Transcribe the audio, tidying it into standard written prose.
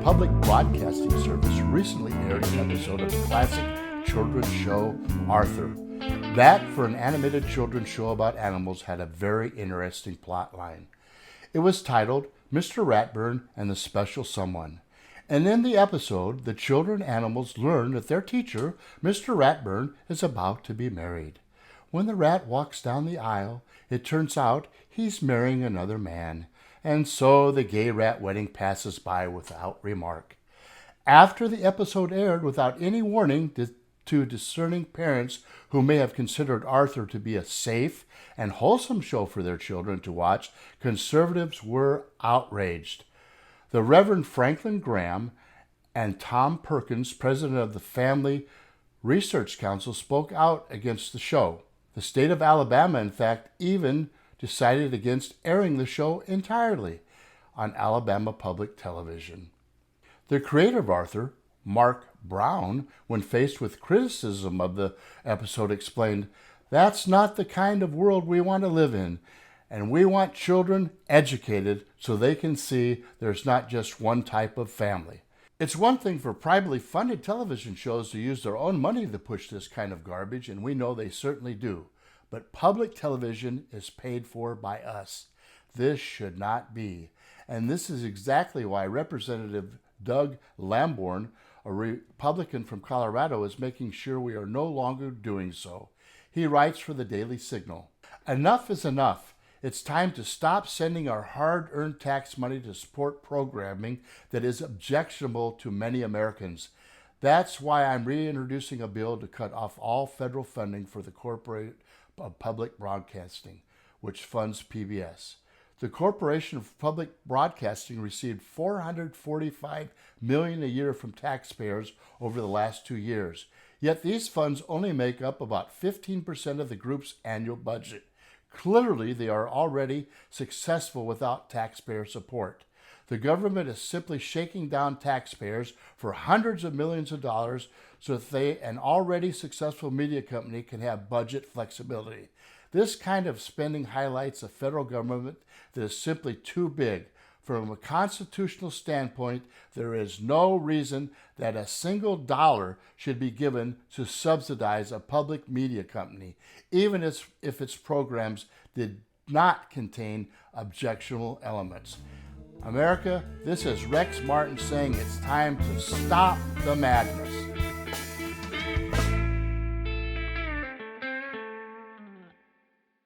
Public Broadcasting Service recently aired an episode of the classic children's show Arthur. That, for an animated children's show about animals, had a very interesting plot line. It was titled Mr. Ratburn and the Special Someone. And in the episode, the children animals learn that their teacher, Mr. Ratburn, is about to be married. When the rat walks down the aisle, it turns out he's marrying another man. And so the gay rat wedding passes by without remark. After the episode aired without any warning to discerning parents who may have considered Arthur to be a safe and wholesome show for their children to watch, conservatives were outraged. The Reverend Franklin Graham and Tom Perkins, president of the Family Research Council, spoke out against the show. The state of Alabama, in fact, even decided against airing the show entirely on Alabama Public Television. The creator of Arthur, Mark Brown, when faced with criticism of the episode, explained, "That's not the kind of world we want to live in, and we want children educated so they can see there's not just one type of family." It's one thing for privately funded television shows to use their own money to push this kind of garbage, and we know they certainly do. But public television is paid for by us. This should not be. And this is exactly why Representative Doug Lamborn, a Republican from Colorado, is making sure we are no longer doing so. He writes for the Daily Signal, "Enough is enough. It's time to stop sending our hard-earned tax money to support programming that is objectionable to many Americans. That's why I'm reintroducing a bill to cut off all federal funding for the Corporation of Public Broadcasting, which funds PBS. The Corporation of Public Broadcasting received $445 million a year from taxpayers over the last 2 years. Yet these funds only make up about 15% of the group's annual budget. Clearly, they are already successful without taxpayer support. The government is simply shaking down taxpayers for hundreds of millions of dollars so that an already successful media company can have budget flexibility. This kind of spending highlights a federal government that is simply too big. From a constitutional standpoint, there is no reason that a single dollar should be given to subsidize a public media company, even if its programs did not contain objectionable elements." America, this is Rex Martin saying it's time to stop the madness.